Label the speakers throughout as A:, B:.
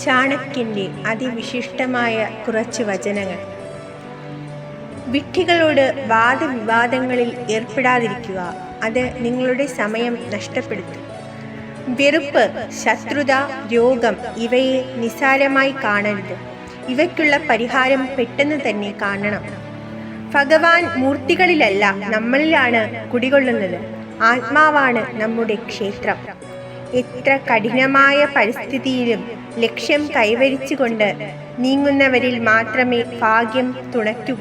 A: ചാണക്യൻ്റെ അതിവിശിഷ്ടമായ കുറച്ച് വചനങ്ങൾ. വിഡ്ഢികളോട് വാദവിവാദങ്ങളിൽ ഏർപ്പെടാതിരിക്കുക, അത് നിങ്ങളുടെ സമയം നഷ്ടപ്പെടുത്തും. വെറുപ്പ്, ശത്രുത, രോഗം ഇവയെ നിസ്സാരമായി കാണരുത്. ഇവയ്ക്കുള്ള പരിഹാരം പെട്ടെന്ന് തന്നെ കാണണം. ഭഗവാൻ മൂർത്തികളിലല്ല, നമ്മളിലാണ് കുടികൊള്ളുന്നത്. ആത്മാവാണ് നമ്മുടെ ക്ഷേത്രം. എത്ര കഠിനമായ പരിസ്ഥിതിയിലും ലക്ഷ്യം കൈവരിച്ചുകൊണ്ട് നീങ്ങുന്നവരിൽ മാത്രമേ ഭാഗ്യം തുണയ്ക്കൂ.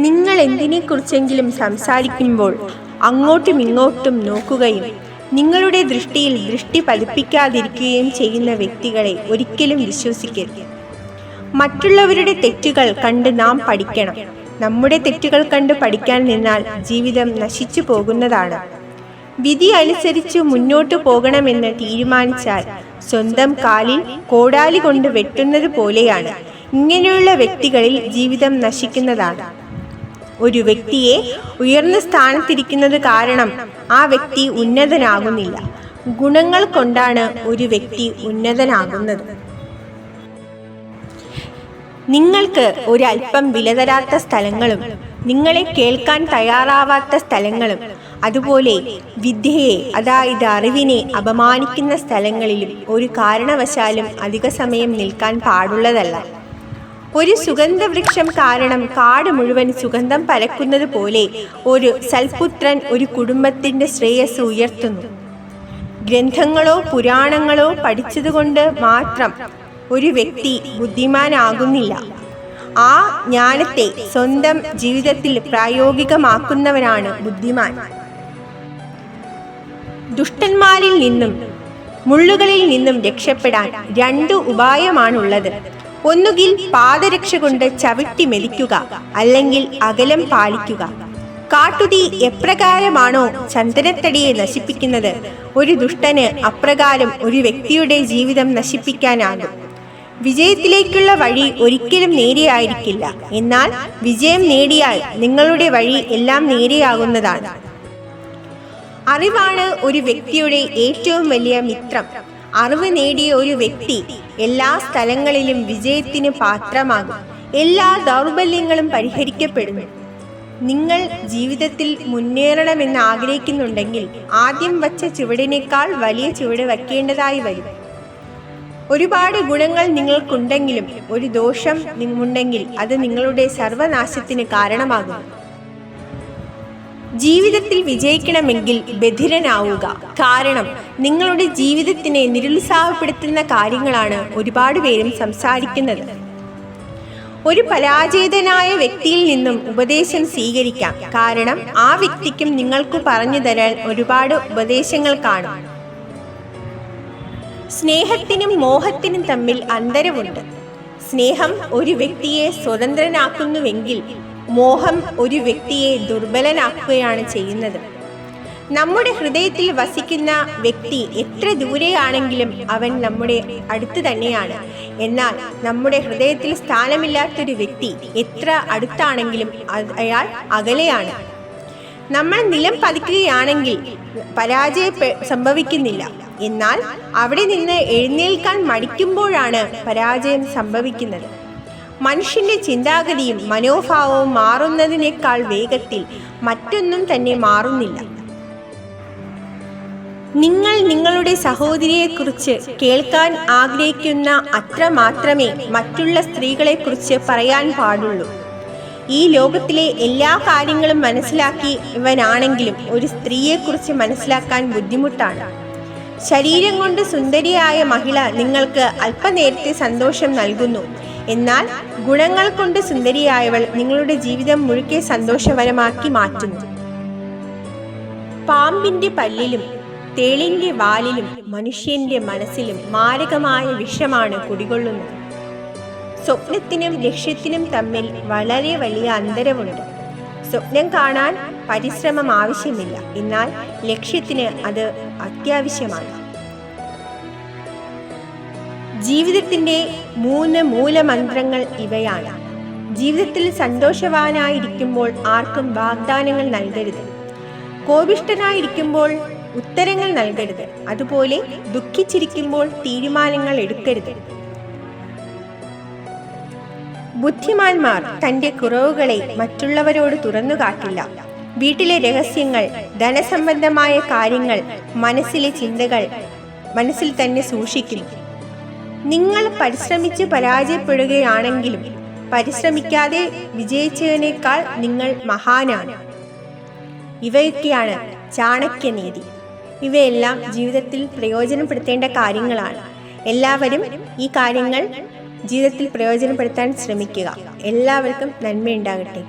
A: നിങ്ങൾ എന്തിനെക്കുറിച്ചെങ്കിലും സംസാരിക്കുമ്പോൾ അങ്ങോട്ടും ഇങ്ങോട്ടും നോക്കുകയും നിങ്ങളുടെ ദൃഷ്ടിയിൽ ദൃഷ്ടി പതിപ്പിക്കാതിരിക്കുകയും ചെയ്യുന്ന വ്യക്തികളെ ഒരിക്കലും വിശ്വസിക്കരുത്. മറ്റുള്ളവരുടെ തെറ്റുകൾ കണ്ട് നാം പഠിക്കണം. നമ്മുടെ തെറ്റുകൾ കണ്ട് പഠിക്കാൻ നിന്നാൽ ജീവിതം നശിച്ചു പോകുന്നതാണ്. വിധി അനുസരിച്ച് മുന്നോട്ടു പോകണമെന്ന് തീരുമാനിച്ചാൽ സ്വന്തം കാലിൽ കോടാലി കൊണ്ട് വെട്ടുന്നത് പോലെയാണ്. ഇങ്ങനെയുള്ള വ്യക്തികളിൽ ജീവിതം നശിക്കുന്നതാണ്. ഒരു വ്യക്തിയെ ഉയർന്ന സ്ഥാനത്തിരിക്കുന്നത് കാരണം ആ വ്യക്തി ഉന്നതനാകുന്നില്ല. ഗുണങ്ങൾ കൊണ്ടാണ് ഒരു വ്യക്തി ഉന്നതനാകുന്നത്. നിങ്ങൾക്ക് ഒരല്പം വിലതരാത്ത സ്ഥലങ്ങളും നിങ്ങളെ കേൾക്കാൻ തയ്യാറാവാത്ത സ്ഥലങ്ങളും അതുപോലെ വിദ്യയെ, അതായത് അറിവിനെ അപമാനിക്കുന്ന സ്ഥലങ്ങളിലും ഒരു കാരണവശാലും അധിക സമയം നിൽക്കാൻ പാടുള്ളതല്ല. ഒരു സുഗന്ധവൃക്ഷം കാരണം കാട് മുഴുവൻ സുഗന്ധം പരക്കുന്നത് പോലെ ഒരു സൽപുത്രൻ ഒരു കുടുംബത്തിൻ്റെ ശ്രേയസ് ഉയർത്തുന്നു. ഗ്രന്ഥങ്ങളോ പുരാണങ്ങളോ പഠിച്ചതുകൊണ്ട് മാത്രം ഒരു വ്യക്തി ബുദ്ധിമാനാകുന്നില്ല. ആ ജ്ഞാനത്തെ സ്വന്തം ജീവിതത്തിൽ പ്രായോഗികമാക്കുന്നവനാണ് ബുദ്ധിമാൻ. ദുഷ്ടന്മാരിൽ നിന്നും മുള്ളുകളിൽ നിന്നും രക്ഷപ്പെടാൻ 2 ഉപായമാണുള്ളത്. ഒന്നുകിൽ പാദരക്ഷ കൊണ്ട് ചവിട്ടി മെതിക്കുക, അല്ലെങ്കിൽ അകലം പാലിക്കുക. കാട്ടുതീ എപ്രകാരമാണോ ചന്ദനത്തടിയെ നശിപ്പിക്കുന്നത്, ഒരു ദുഷ്ടന് അപ്രകാരം ഒരു വ്യക്തിയുടെ ജീവിതം നശിപ്പിക്കാനാകും. വിജയത്തിലേക്കുള്ള വഴി ഒരിക്കലും നേരെയായിരിക്കില്ല. എന്നാൽ വിജയം നേടിയാൽ നിങ്ങളുടെ വഴി എല്ലാം നേരെയാകുന്നതാണ്. അറിവാണ് ഒരു വ്യക്തിയുടെ ഏറ്റവും വലിയ മിത്രം. അറിവ് നേടിയ ഒരു വ്യക്തി എല്ലാ സ്ഥലങ്ങളിലും വിജയത്തിന് പാത്രമാകും. എല്ലാ ദൗർബല്യങ്ങളും പരിഹരിക്കപ്പെടുന്നു. നിങ്ങൾ ജീവിതത്തിൽ മുന്നേറണമെന്ന് ആഗ്രഹിക്കുന്നുണ്ടെങ്കിൽ ആദ്യം വച്ച ചുവടിനേക്കാൾ വലിയ ചുവട് വയ്ക്കേണ്ടതായി വരും. ഒരുപാട് ഗുണങ്ങൾ നിങ്ങൾക്കുണ്ടെങ്കിലും ഒരു ദോഷം ഉണ്ടെങ്കിൽ അത് നിങ്ങളുടെ സർവനാശത്തിന് കാരണമാകും. ജീവിതത്തിൽ വിജയിക്കണമെങ്കിൽ ബധിരനാവുക. കാരണം നിങ്ങളുടെ ജീവിതത്തിനെ നിരുത്സാഹപ്പെടുത്തുന്ന കാര്യങ്ങളാണ് ഒരുപാട് പേരും സംസാരിക്കുന്നത്. ഒരു പരാജയനായ വ്യക്തിയിൽ നിന്നും ഉപദേശം സ്വീകരിക്കാം. കാരണം ആ വ്യക്തിക്കും നിങ്ങൾക്ക് പറഞ്ഞു തരാൻ ഒരുപാട് ഉപദേശങ്ങൾ കാണും. സ്നേഹത്തിനും മോഹത്തിനും തമ്മിൽ അന്തരമുണ്ട്. സ്നേഹം ഒരു വ്യക്തിയെ സ്വതന്ത്രനാക്കുന്നുവെങ്കിൽ മോഹം ഒരു വ്യക്തിയെ ദുർബലനാക്കുകയാണ് ചെയ്യുന്നത്. നമ്മുടെ ഹൃദയത്തിൽ വസിക്കുന്ന വ്യക്തി എത്ര ദൂരെയാണെങ്കിലും അവൻ നമ്മുടെ അടുത്ത് തന്നെയാണ്. എന്നാൽ നമ്മുടെ ഹൃദയത്തിൽ സ്ഥാനമില്ലാത്തൊരു വ്യക്തി എത്ര അടുത്താണെങ്കിലും അയാൾ അകലെയാണ്. നമ്മൾ നിലം പതിക്കുകയാണെങ്കിൽ പരാജയം സംഭവിക്കുന്നില്ല. എന്നാൽ അവിടെ നിന്ന് എഴുന്നേൽക്കാൻ മടിക്കുമ്പോഴാണ് പരാജയം സംഭവിക്കുന്നത്. മനുഷ്യന്റെ ചിന്താഗതിയും മനോഭാവവും മാറുന്നതിനേക്കാൾ വേഗത്തിൽ മറ്റൊന്നും തന്നെ മാറുന്നില്ല. നിങ്ങൾ നിങ്ങളുടെ സഹോദരിയെക്കുറിച്ച് കേൾക്കാൻ ആഗ്രഹിക്കുന്ന അത്ര മാത്രമേ മറ്റുള്ള സ്ത്രീകളെക്കുറിച്ച് പറയാൻ പാടുള്ളൂ. ഈ ലോകത്തിലെ എല്ലാ കാര്യങ്ങളും മനസ്സിലാക്കിയവനാണെങ്കിലും ഒരു സ്ത്രീയെക്കുറിച്ച് മനസ്സിലാക്കാൻ ബുദ്ധിമുട്ടാണ്. ശരീരം കൊണ്ട് സുന്ദരിയായ മഹിള നിങ്ങൾക്ക് അല്പനേരത്തെ സന്തോഷം നൽകുന്നു. എന്നാൽ ഗുണങ്ങൾ കൊണ്ട് സുന്ദരിയായവൾ നിങ്ങളുടെ ജീവിതം മുഴുക്കെ സന്തോഷകരമാക്കി മാറ്റുന്നു. പാമ്പിന്റെ പല്ലിലും തേളിന്റെ വാലിലും മനുഷ്യന്റെ മനസ്സിലും മാരകമായ വിഷമാണ് കുടികൊള്ളുന്നത്. സ്വപ്നത്തിനും ലക്ഷ്യത്തിനും തമ്മിൽ വളരെ വലിയ അന്തരമുണ്ട്. സ്വപ്നം കാണാൻ പരിശ്രമം ആവശ്യമില്ല, എന്നാൽ ലക്ഷ്യത്തിന് അത് അത്യാവശ്യമാണ്. ജീവിതത്തിൻ്റെ 3 മൂലമന്ത്രങ്ങൾ ഇവയാണ്. ജീവിതത്തിൽ സന്തോഷവാനായിരിക്കുമ്പോൾ ആർക്കും വാഗ്ദാനങ്ങൾ നൽകരുത്. കോപിഷ്ഠനായിരിക്കുമ്പോൾ ഉത്തരങ്ങൾ നൽകരുത്. അതുപോലെ ദുഃഖിച്ചിരിക്കുമ്പോൾ തീരുമാനങ്ങൾ എടുക്കരുത്. ബുദ്ധിമാന്മാർ തന്റെ കുറവുകളെ മറ്റുള്ളവരോട് തുറന്നു കാട്ടില്ല. വീട്ടിലെ രഹസ്യങ്ങൾ, ധനസംബന്ധമായ കാര്യങ്ങൾ, മനസ്സിലെ ചിന്തകൾ മനസ്സിൽ തന്നെ സൂക്ഷിക്കുന്നു. നിങ്ങൾ പരിശ്രമിച്ച് പരാജയപ്പെടുകയാണെങ്കിലും പരിശ്രമിക്കാതെ വിജയിച്ചതിനേക്കാൾ നിങ്ങൾ മഹാനാണ്. ഇവയൊക്കെയാണ് ചാണക്യനീതി. ഇവയെല്ലാം ജീവിതത്തിൽ പ്രയോജനപ്പെടുത്തേണ്ട കാര്യങ്ങളാണ്. എല്ലാവരും ഈ കാര്യങ്ങൾ ജീവിതത്തിൽ പ്രയോജനപ്പെടുത്താൻ ശ്രമിക്കുക. എല്ലാവർക്കും നന്മയുണ്ടാകട്ടെ.